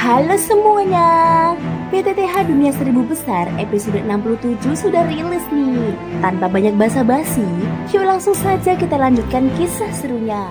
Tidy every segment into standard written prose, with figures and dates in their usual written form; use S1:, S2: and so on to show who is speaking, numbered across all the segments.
S1: Halo semuanya, PTTH Dunia Seribu Besar episode 67 sudah rilis nih. Tanpa banyak basa-basi, yuk langsung saja kita lanjutkan kisah serunya.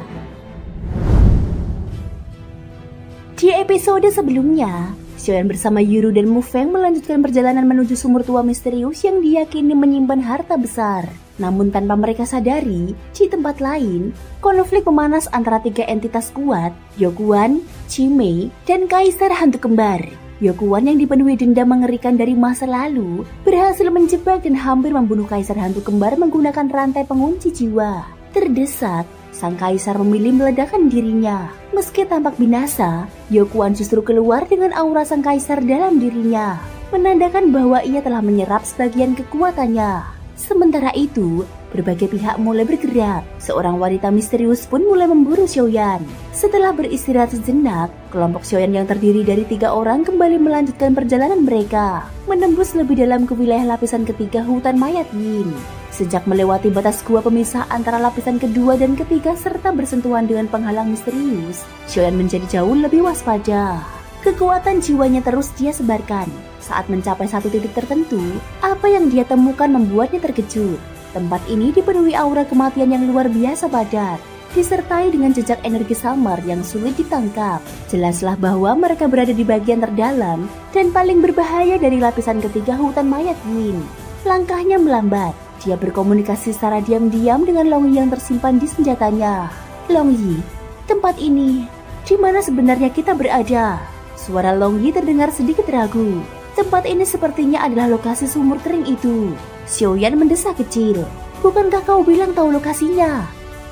S1: Di episode sebelumnya, Xiaoyan bersama Yuru dan Mufeng melanjutkan perjalanan menuju sumur tua misterius yang diyakini menyimpan harta besar. Namun tanpa mereka sadari, di tempat lain, konflik memanas antara tiga entitas kuat, Yokuan, Chimei, dan Kaisar Hantu Kembar. Yokuan yang dipenuhi dendam mengerikan dari masa lalu, berhasil menjebak dan hampir membunuh Kaisar Hantu Kembar menggunakan rantai pengunci jiwa. Terdesak, sang kaisar memilih meledakkan dirinya. Meski tampak binasa, Yokuan justru keluar dengan aura sang kaisar dalam dirinya, menandakan bahwa ia telah menyerap sebagian kekuatannya. Sementara itu, berbagai pihak mulai bergerak. Seorang wanita misterius pun mulai memburu Xiaoyan. Setelah beristirahat sejenak, kelompok Xiaoyan yang terdiri dari 3 orang kembali melanjutkan perjalanan mereka, menembus lebih dalam ke wilayah lapisan ketiga hutan mayat Yin. Sejak melewati batas gua pemisah antara lapisan kedua dan ketiga serta bersentuhan dengan penghalang misterius, Xiaoyan menjadi jauh lebih waspada. Kekuatan jiwanya terus dia sebarkan. Saat mencapai satu titik tertentu, apa yang dia temukan membuatnya terkejut. Tempat ini dipenuhi aura kematian yang luar biasa padat, disertai dengan jejak energi samar yang sulit ditangkap. Jelaslah bahwa mereka berada di bagian terdalam dan paling berbahaya dari lapisan ketiga hutan mayat Yin. Langkahnya melambat. Dia berkomunikasi secara diam-diam dengan Long Yi yang tersimpan di senjatanya. Long Yi, tempat ini, di mana sebenarnya kita berada? Suara Long Yi terdengar sedikit ragu. Tempat ini sepertinya adalah lokasi sumur kering itu. Xiaoyan mendesah kecil. Bukankah kau bilang tahu lokasinya?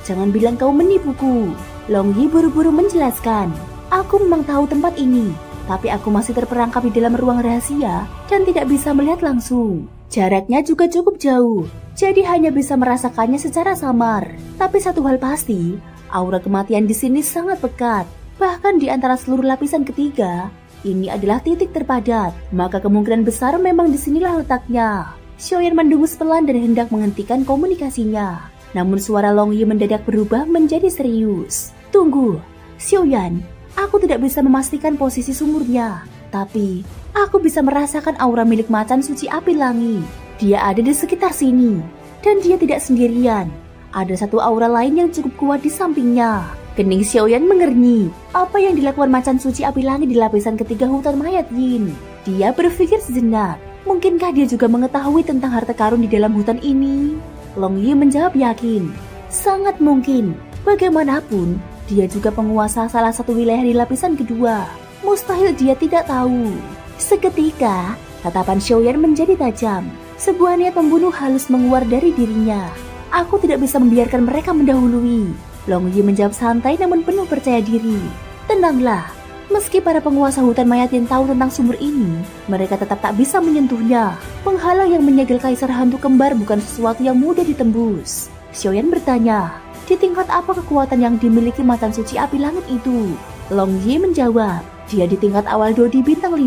S1: Jangan bilang kau menipuku. Long Yi buru-buru menjelaskan. Aku memang tahu tempat ini, tapi aku masih terperangkap di dalam ruang rahasia dan tidak bisa melihat langsung. Jaraknya juga cukup jauh, jadi hanya bisa merasakannya secara samar. Tapi satu hal pasti, aura kematian di sini sangat pekat. Bahkan di antara seluruh lapisan ketiga, ini adalah titik terpadat, maka kemungkinan besar memang disinilah letaknya. Xiaoyan mendengus pelan dan hendak menghentikan komunikasinya. Namun suara Long Yi mendadak berubah menjadi serius. Tunggu, Xiaoyan, aku tidak bisa memastikan posisi sumurnya, tapi aku bisa merasakan aura milik macan suci api langit. Dia ada di sekitar sini, dan dia tidak sendirian. Ada satu aura lain yang cukup kuat di sampingnya. Kening Xiaoyan mengernyit. Apa yang dilakukan macan suci api langit di lapisan ketiga hutan mayat Yin? Dia berpikir sejenak. Mungkinkah dia juga mengetahui tentang harta karun di dalam hutan ini? Long Yi menjawab yakin. Sangat mungkin. Bagaimanapun, dia juga penguasa salah satu wilayah di lapisan kedua. Mustahil dia tidak tahu. Seketika, tatapan Xiaoyan menjadi tajam. Sebuah niat membunuh halus menguar dari dirinya. Aku tidak bisa membiarkan mereka mendahului. Long Yi menjawab santai namun penuh percaya diri. Tenanglah, meski para penguasa hutan mayat yang tahu tentang sumur ini, mereka tetap tak bisa menyentuhnya. Penghalang yang menyegel Kaisar Hantu Kembar bukan sesuatu yang mudah ditembus. Xiaoyan bertanya, di tingkat apa kekuatan yang dimiliki macan suci api langit itu? Long Yi menjawab, dia di tingkat awal Dodi bintang 5.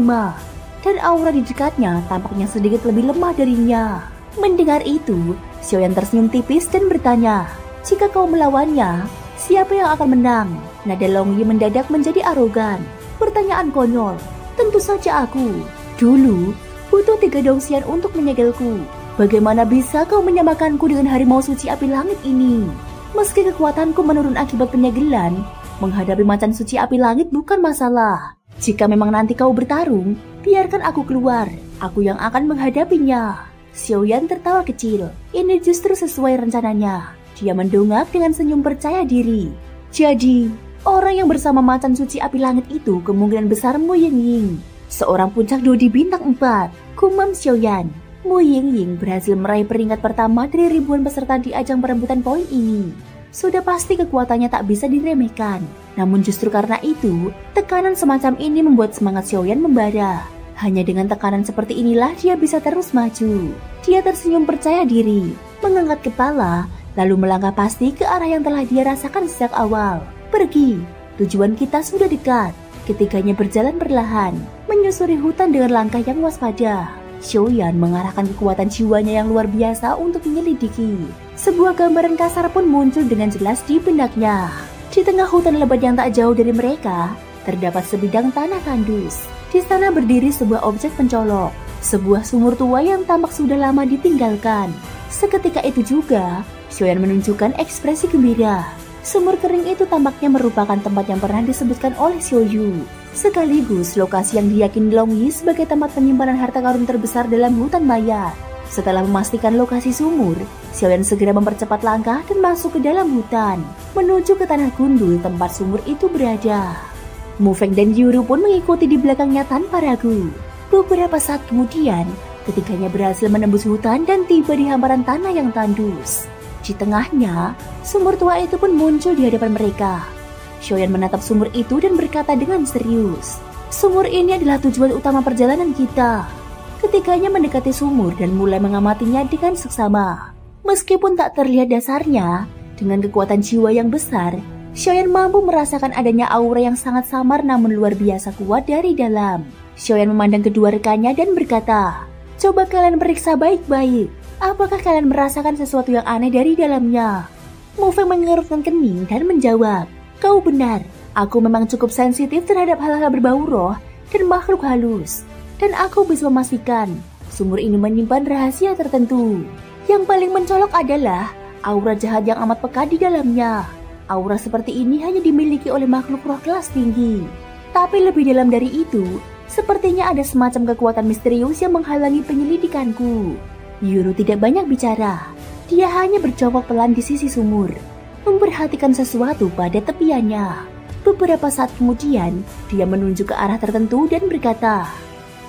S1: Dan aura di dekatnya tampaknya sedikit lebih lemah darinya. Mendengar itu, Xiaoyan tersenyum tipis dan bertanya, jika kau melawannya, siapa yang akan menang? Nada Long Yi mendadak menjadi arogan. Pertanyaan konyol. Tentu saja aku. Dulu, butuh 3 dongsian untuk menyegelku. Bagaimana bisa kau menyamakanku dengan harimau suci api langit ini? Meski kekuatanku menurun akibat penyegelan, menghadapi macan suci api langit bukan masalah. Jika memang nanti kau bertarung, biarkan aku keluar. Aku yang akan menghadapinya. Xiaoyan tertawa kecil. Ini justru sesuai rencananya. Dia mendongak dengan senyum percaya diri. Jadi, orang yang bersama macan suci api langit itu kemungkinan besar Mu Yingying, seorang puncak Dodi bintang 4, gumam Xiaoyan. Mu Yingying berhasil meraih peringkat pertama dari ribuan peserta di ajang perebutan poin ini. Sudah pasti kekuatannya tak bisa diremehkan. Namun justru karena itu, tekanan semacam ini membuat semangat Xiaoyan membara. Hanya dengan tekanan seperti inilah dia bisa terus maju. Dia tersenyum percaya diri, mengangkat kepala, lalu melangkah pasti ke arah yang telah dia rasakan sejak awal. Pergi, tujuan kita sudah dekat. Ketiganya berjalan perlahan, menyusuri hutan dengan langkah yang waspada. Xiaoyan mengarahkan kekuatan jiwanya yang luar biasa untuk menyelidiki. Sebuah gambaran kasar pun muncul dengan jelas di benaknya. Di tengah hutan lebat yang tak jauh dari mereka, terdapat sebidang tanah tandus. Di sana berdiri sebuah objek pencolok, sebuah sumur tua yang tampak sudah lama ditinggalkan. Seketika itu juga, Xiaoyan menunjukkan ekspresi gembira. Sumur kering itu tampaknya merupakan tempat yang pernah disebutkan oleh Xiaoyu, sekaligus lokasi yang diyakini Long Yi sebagai tempat penyimpanan harta karun terbesar dalam hutan mayat. Setelah memastikan lokasi sumur, Xiaoyan segera mempercepat langkah dan masuk ke dalam hutan, menuju ke tanah gundul tempat sumur itu berada. Mu Feng dan Yuru pun mengikuti di belakangnya tanpa ragu. Beberapa saat kemudian, ketiganya berhasil menembus hutan dan tiba di hamparan tanah yang tandus. Di tengahnya, sumur tua itu pun muncul di hadapan mereka. Xiaoyan menatap sumur itu dan berkata dengan serius, "Sumur ini adalah tujuan utama perjalanan kita." Ketiganya mendekati sumur dan mulai mengamatinya dengan seksama. Meskipun tak terlihat dasarnya, dengan kekuatan jiwa yang besar, Xiaoyan mampu merasakan adanya aura yang sangat samar namun luar biasa kuat dari dalam. Xiaoyan memandang kedua rekannya dan berkata, "Coba kalian periksa baik-baik. Apakah kalian merasakan sesuatu yang aneh dari dalamnya?" Mu Feng mengerutkan kening dan menjawab, "Kau benar. Aku memang cukup sensitif terhadap hal-hal berbau roh dan makhluk halus. Dan aku bisa memastikan sumur ini menyimpan rahasia tertentu. Yang paling mencolok adalah aura jahat yang amat pekat di dalamnya. Aura seperti ini hanya dimiliki oleh makhluk roh kelas tinggi. Tapi lebih dalam dari itu, sepertinya ada semacam kekuatan misterius yang menghalangi penyelidikanku." Yuru tidak banyak bicara. Dia hanya berjongkok pelan di sisi sumur, memperhatikan sesuatu pada tepiannya. Beberapa saat kemudian, dia menunjuk ke arah tertentu dan berkata,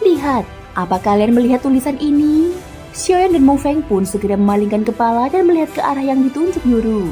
S1: "Lihat, apa kalian melihat tulisan ini?" Xiaoyan dan Mu Feng pun segera memalingkan kepala dan melihat ke arah yang ditunjuk Yuru.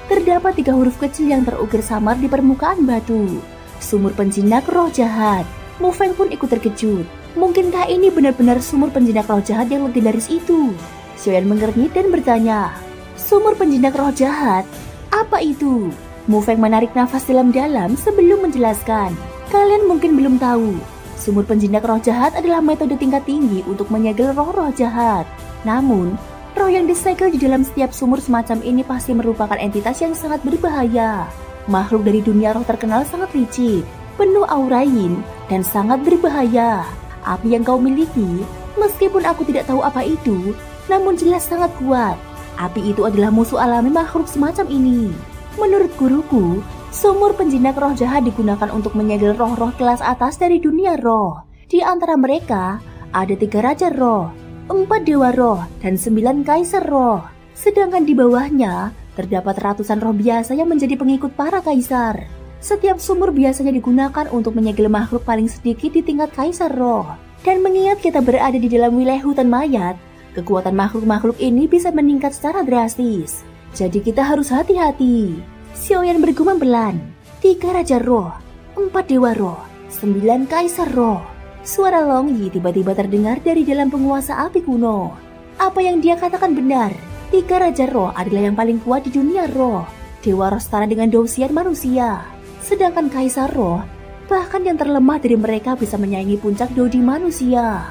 S1: Terdapat 3 huruf kecil yang terukir samar di permukaan batu. Sumur penjinak roh jahat. Mu Feng pun ikut terkejut. Mungkinkah ini benar-benar sumur penjinak roh jahat yang legendaris itu? Xiaoyan mengernyit dan bertanya, "Sumur penjinak roh jahat? Apa itu?" Mu Feng menarik nafas dalam-dalam sebelum menjelaskan. "Kalian mungkin belum tahu, sumur penjinak roh jahat adalah metode tingkat tinggi untuk menyegel roh-roh jahat. Namun, roh yang disegel di dalam setiap sumur semacam ini pasti merupakan entitas yang sangat berbahaya. Makhluk dari dunia roh terkenal sangat licik, penuh aura yin, dan sangat berbahaya. Api yang kau miliki, meskipun aku tidak tahu apa itu, namun jelas sangat kuat. Api itu adalah musuh alami makhluk semacam ini. Menurut guruku, sumur penjinak roh jahat digunakan untuk menyegel roh-roh kelas atas dari dunia roh. Di antara mereka, ada 3 raja roh, 4 dewa roh, dan 9 kaisar roh. Sedangkan di bawahnya, terdapat ratusan roh biasa yang menjadi pengikut para kaisar. Setiap sumur biasanya digunakan untuk menyegel makhluk paling sedikit di tingkat kaisar roh. Dan mengingat kita berada di dalam wilayah hutan mayat, kekuatan makhluk-makhluk ini bisa meningkat secara drastis. Jadi kita harus hati-hati." Xiaoyan bergumam pelan, 3 raja roh, 4 dewa roh, 9 kaisar roh. Suara Long Yi tiba-tiba terdengar dari dalam penguasa api kuno. Apa yang dia katakan benar. 3 raja roh adalah yang paling kuat di dunia roh. Dewa roh setara dengan Dousian manusia. Sedangkan kaisar roh, bahkan yang terlemah dari mereka bisa menyaingi puncak Dodi manusia.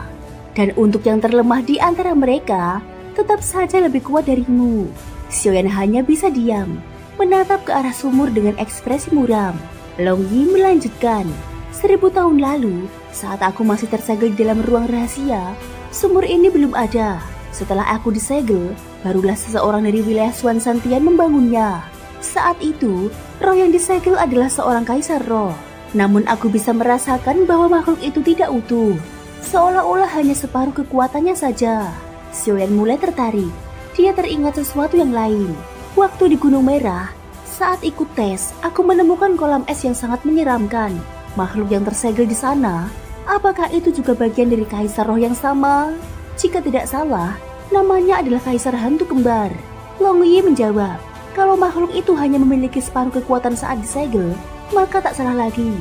S1: Dan untuk yang terlemah di antara mereka, tetap saja lebih kuat darimu. Xiaoyan hanya bisa diam, menatap ke arah sumur dengan ekspresi muram. Long Yi melanjutkan, 1000 tahun lalu, saat aku masih tersegel di dalam ruang rahasia, sumur ini belum ada. Setelah aku disegel, barulah seseorang dari wilayah Xuan Santian membangunnya. Saat itu, roh yang disegel adalah seorang kaisar roh. Namun aku bisa merasakan bahwa makhluk itu tidak utuh, seolah-olah hanya separuh kekuatannya saja. Xiaoyan mulai tertarik. Dia teringat sesuatu yang lain. Waktu di Gunung Merah, saat ikut tes, aku menemukan kolam es yang sangat menyeramkan. Makhluk yang tersegel di sana, apakah itu juga bagian dari kaisar roh yang sama? Jika tidak salah, namanya adalah kaisar hantu kembar. Long Yi menjawab, kalau makhluk itu hanya memiliki separuh kekuatan saat disegel, maka tak salah lagi.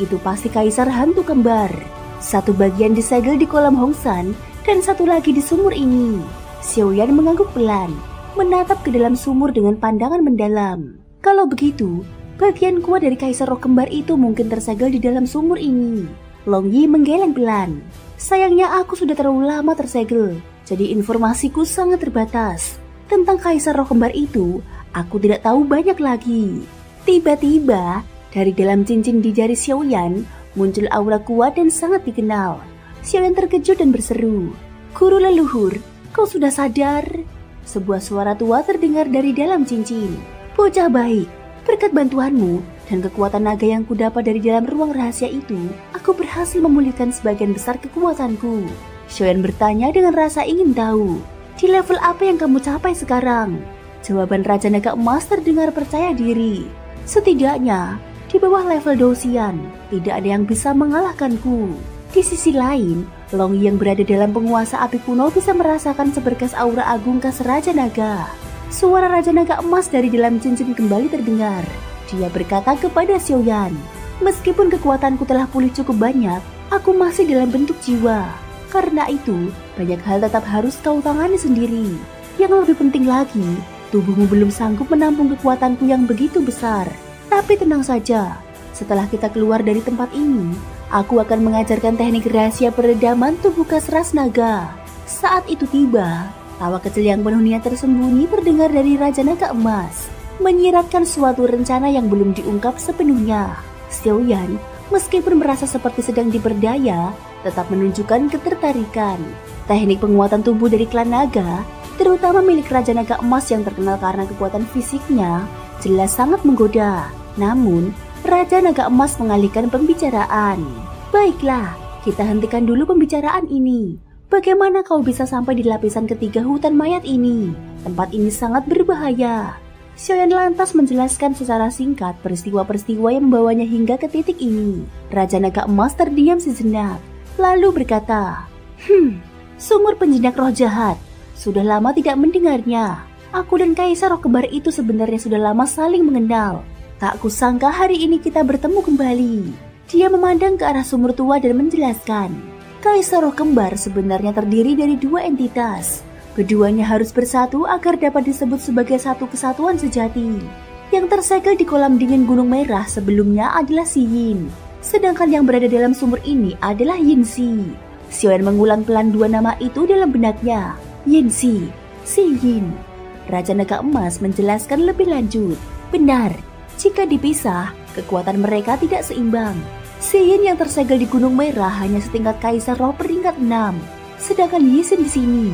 S1: Itu pasti kaisar hantu kembar. Satu bagian disegel di kolam Hongsan, dan satu lagi di sumur ini. Xiaoyan mengangguk pelan, menatap ke dalam sumur dengan pandangan mendalam. Kalau begitu, bagian kuat dari kaisar roh kembar itu mungkin tersegel di dalam sumur ini. Long Yi menggeleng pelan. Sayangnya aku sudah terlalu lama tersegel, jadi informasiku sangat terbatas. Tentang kaisar roh kembar itu, aku tidak tahu banyak lagi. Tiba-tiba, Dari dalam cincin di jari Xiaoyan muncul aura kuat dan sangat dikenal. Xiaoyan terkejut dan berseru, "Guru leluhur, kau sudah sadar?" Sebuah suara tua terdengar dari dalam cincin. "Bocah baik, berkat bantuanmu dan kekuatan naga yang kudapat dari dalam ruang rahasia itu, aku berhasil memulihkan sebagian besar kekuatanku." Xiaoyan bertanya dengan rasa ingin tahu, "Di level apa yang kamu capai sekarang?" Jawaban Raja Naga Emas terdengar percaya diri. "Setidaknya di bawah level Dosian, tidak ada yang bisa mengalahkanku." Di sisi lain, Long Yi yang berada dalam penguasa api kuno bisa merasakan seberkas aura agung khas Raja Naga. Suara Raja Naga Emas dari dalam cincin kembali terdengar. Dia berkata kepada Xiaoyan, "Meskipun kekuatanku telah pulih cukup banyak, aku masih dalam bentuk jiwa. Karena itu, banyak hal tetap harus kau tangani sendiri. Yang lebih penting lagi, tubuhmu belum sanggup menampung kekuatanku yang begitu besar. Tapi tenang saja, setelah kita keluar dari tempat ini, aku akan mengajarkan teknik rahasia peredaman tubuh khas ras naga." Saat itu tiba, tawa kecil yang penuh niat tersembunyi terdengar dari Raja Naga Emas, menyiratkan suatu rencana yang belum diungkap sepenuhnya. Xiaoyan, meskipun merasa seperti sedang diperdaya, tetap menunjukkan ketertarikan. Teknik penguatan tubuh dari klan naga, terutama milik Raja Naga Emas yang terkenal karena kekuatan fisiknya, jelas sangat menggoda. Namun, Raja Naga Emas mengalihkan pembicaraan. "Baiklah, kita hentikan dulu pembicaraan ini. Bagaimana kau bisa sampai di lapisan ketiga hutan mayat ini? Tempat ini sangat berbahaya." Xiaoyan lantas menjelaskan secara singkat peristiwa-peristiwa yang membawanya hingga ke titik ini. Raja Naga Emas terdiam sejenak, lalu berkata, "Sumur penjinak roh jahat. Sudah lama tidak mendengarnya. Aku dan Kaisar Roh Kembar itu sebenarnya sudah lama saling mengenal. Tak kusangka hari ini kita bertemu kembali." Dia memandang ke arah sumur tua dan menjelaskan, Kaisar Roh Kembar sebenarnya terdiri dari dua entitas. Keduanya harus bersatu agar dapat disebut sebagai satu kesatuan sejati. Yang tersegel di kolam dingin Gunung Merah sebelumnya adalah Si Yin, sedangkan yang berada dalam sumur ini adalah Yin Si. Xiaoyan mengulang pelan dua nama itu dalam benaknya, Yin Si, Si Yin. Raja Naga Emas menjelaskan lebih lanjut, "Benar, jika dipisah, kekuatan mereka tidak seimbang. Si Yin yang tersegel di Gunung Merah hanya setingkat Kaisar Roh peringkat 6, sedangkan Yi Xin di sini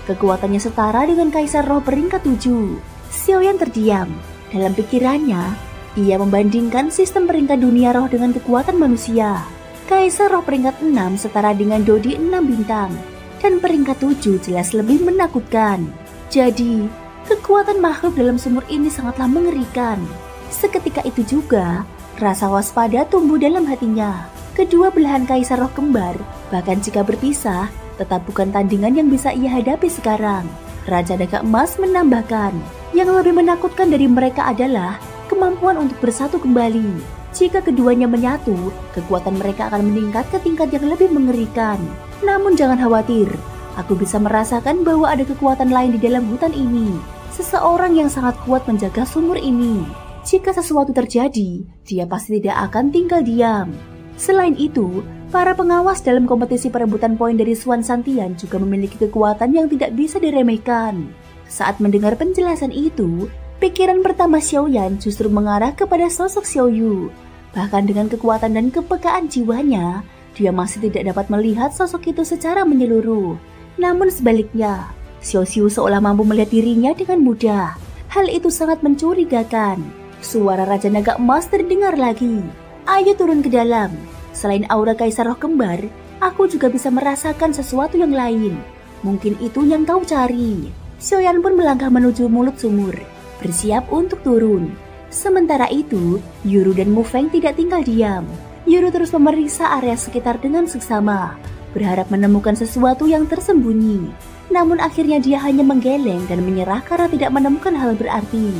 S1: kekuatannya setara dengan Kaisar Roh peringkat 7. Xiaoyan terdiam. Dalam pikirannya, ia membandingkan sistem peringkat dunia roh dengan kekuatan manusia. Kaisar Roh peringkat 6 setara dengan Dodi 6 bintang, dan peringkat 7 jelas lebih menakutkan. Jadi, kekuatan makhluk dalam sumur ini sangatlah mengerikan. Seketika itu juga, rasa waspada tumbuh dalam hatinya. Kedua belahan Kaisar Roh Kembar, bahkan jika berpisah, tetap bukan tandingan yang bisa ia hadapi sekarang. Raja Naga Emas menambahkan, yang lebih menakutkan dari mereka adalah kemampuan untuk bersatu kembali. Jika keduanya menyatu, kekuatan mereka akan meningkat ke tingkat yang lebih mengerikan. Namun jangan khawatir, aku bisa merasakan bahwa ada kekuatan lain di dalam hutan ini. Seseorang yang sangat kuat menjaga sumur ini. Jika sesuatu terjadi, dia pasti tidak akan tinggal diam. Selain itu, para pengawas dalam kompetisi perebutan poin dari Swan Santian juga memiliki kekuatan yang tidak bisa diremehkan. Saat mendengar penjelasan itu, pikiran pertama Xiaoyan justru mengarah kepada sosok Xiaoyu. Bahkan dengan kekuatan dan kepekaan jiwanya, dia masih tidak dapat melihat sosok itu secara menyeluruh. Namun sebaliknya, Xiaoyu seolah mampu melihat dirinya dengan mudah. Hal itu sangat mencurigakan. Suara Raja Naga Emas terdengar lagi. "Ayo turun ke dalam. Selain aura Kaisar Roh Kembar, aku juga bisa merasakan sesuatu yang lain. Mungkin itu yang kau cari." Xiaoyan pun melangkah menuju mulut sumur, bersiap untuk turun. Sementara itu, Yuru dan Mu Feng tidak tinggal diam. Yuru terus memeriksa area sekitar dengan seksama, berharap menemukan sesuatu yang tersembunyi. Namun akhirnya dia hanya menggeleng dan menyerah karena tidak menemukan hal berarti.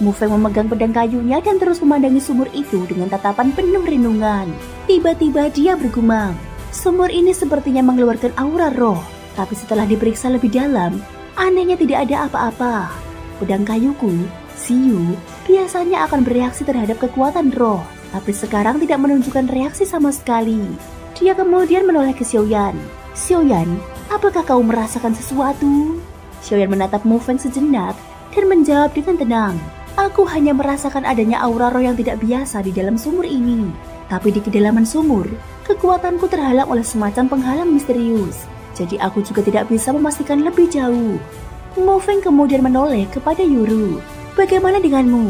S1: Mu Feng memegang pedang kayunya dan terus memandangi sumur itu dengan tatapan penuh renungan. Tiba-tiba dia bergumam, sumur ini sepertinya mengeluarkan aura roh. Tapi setelah diperiksa lebih dalam, anehnya tidak ada apa-apa. Pedang kayuku, Xiu, biasanya akan bereaksi terhadap kekuatan roh, tapi sekarang tidak menunjukkan reaksi sama sekali. Dia kemudian menoleh ke Xiaoyan. "Xiaoyan, apakah kau merasakan sesuatu?" Xiaoyan menatap Mu Feng sejenak dan menjawab dengan tenang, Aku hanya merasakan adanya aura roh yang tidak biasa di dalam sumur ini. Tapi di kedalaman sumur, kekuatanku terhalang oleh semacam penghalang misterius. Jadi aku juga tidak bisa memastikan lebih jauh. Mo Feng kemudian menoleh kepada Yuru. Bagaimana denganmu?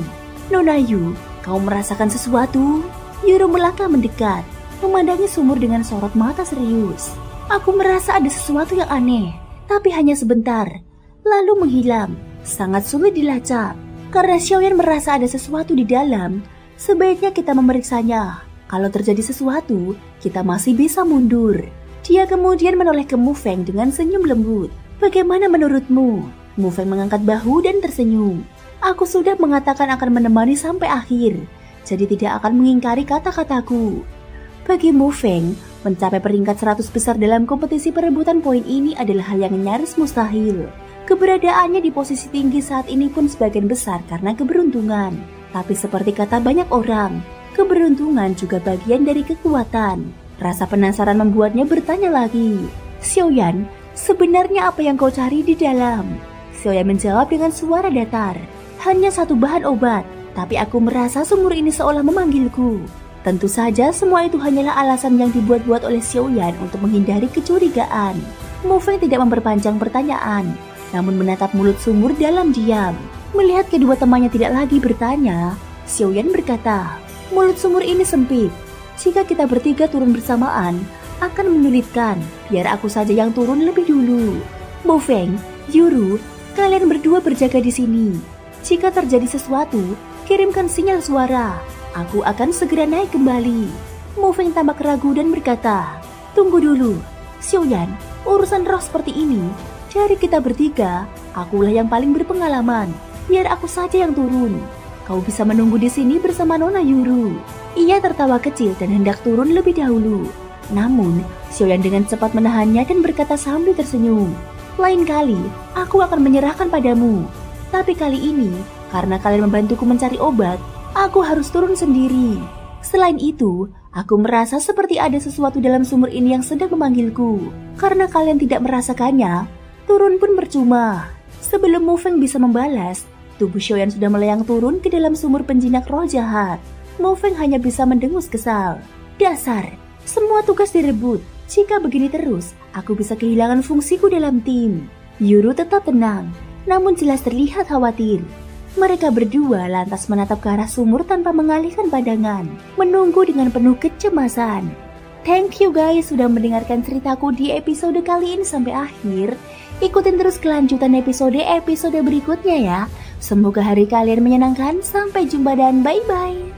S1: Nona Yu, kau merasakan sesuatu? Yuru melangkah mendekat, memandangi sumur dengan sorot mata serius. Aku merasa ada sesuatu yang aneh, tapi hanya sebentar, lalu menghilang. Sangat sulit dilacak. Karena Xiaoyan merasa ada sesuatu di dalam, sebaiknya kita memeriksanya. Kalau terjadi sesuatu, kita masih bisa mundur. Dia kemudian menoleh ke Mo Feng dengan senyum lembut. Bagaimana menurutmu? Mo Feng mengangkat bahu dan tersenyum. Aku sudah mengatakan akan menemani sampai akhir, jadi tidak akan mengingkari kata-kataku. Bagi Mo Feng, mencapai peringkat 100 besar dalam kompetisi perebutan poin ini adalah hal yang nyaris mustahil. Keberadaannya di posisi tinggi saat ini pun sebagian besar karena keberuntungan. Tapi seperti kata banyak orang, keberuntungan juga bagian dari kekuatan. Rasa penasaran membuatnya bertanya lagi. Xiaoyan, sebenarnya apa yang kau cari di dalam? Xiaoyan menjawab dengan suara datar. Hanya satu bahan obat, tapi aku merasa sumur ini seolah memanggilku. Tentu saja semua itu hanyalah alasan yang dibuat-buat oleh Xiaoyan untuk menghindari kecurigaan. Mo Feng tidak memperpanjang pertanyaan, namun menatap mulut sumur dalam diam. Melihat kedua temannya tidak lagi bertanya, Xiaoyan berkata, mulut sumur ini sempit. Jika kita bertiga turun bersamaan, akan menyulitkan. Biar aku saja yang turun lebih dulu. Mo Feng, Yuru, kalian berdua berjaga di sini. Jika terjadi sesuatu, kirimkan sinyal suara. Aku akan segera naik kembali. Mo Feng tampak ragu dan berkata, tunggu dulu. Xiaoyan, urusan roh seperti ini, dari kita bertiga, akulah yang paling berpengalaman. Biar aku saja yang turun. Kau bisa menunggu di sini bersama Nona Yuru. Ia tertawa kecil dan hendak turun lebih dahulu. Namun, Xiaoyan dengan cepat menahannya dan berkata sambil tersenyum. Lain kali, aku akan menyerahkan padamu. Tapi kali ini, karena kalian membantuku mencari obat, aku harus turun sendiri. Selain itu, aku merasa seperti ada sesuatu dalam sumur ini yang sedang memanggilku. Karena kalian tidak merasakannya, turun pun percuma. Sebelum Mo Feng bisa membalas, tubuh Xiaoyan sudah melayang turun ke dalam sumur penjinak roh jahat. Mo Feng hanya bisa mendengus kesal. Dasar, semua tugas direbut. Jika begini terus, aku bisa kehilangan fungsiku dalam tim. Yuru tetap tenang, namun jelas terlihat khawatir. Mereka berdua lantas menatap ke arah sumur tanpa mengalihkan pandangan, menunggu dengan penuh kecemasan. Thank you guys sudah mendengarkan ceritaku di episode kali ini sampai akhir. Ikutin terus kelanjutan episode berikutnya ya. Semoga hari kalian menyenangkan. Sampai jumpa dan bye-bye.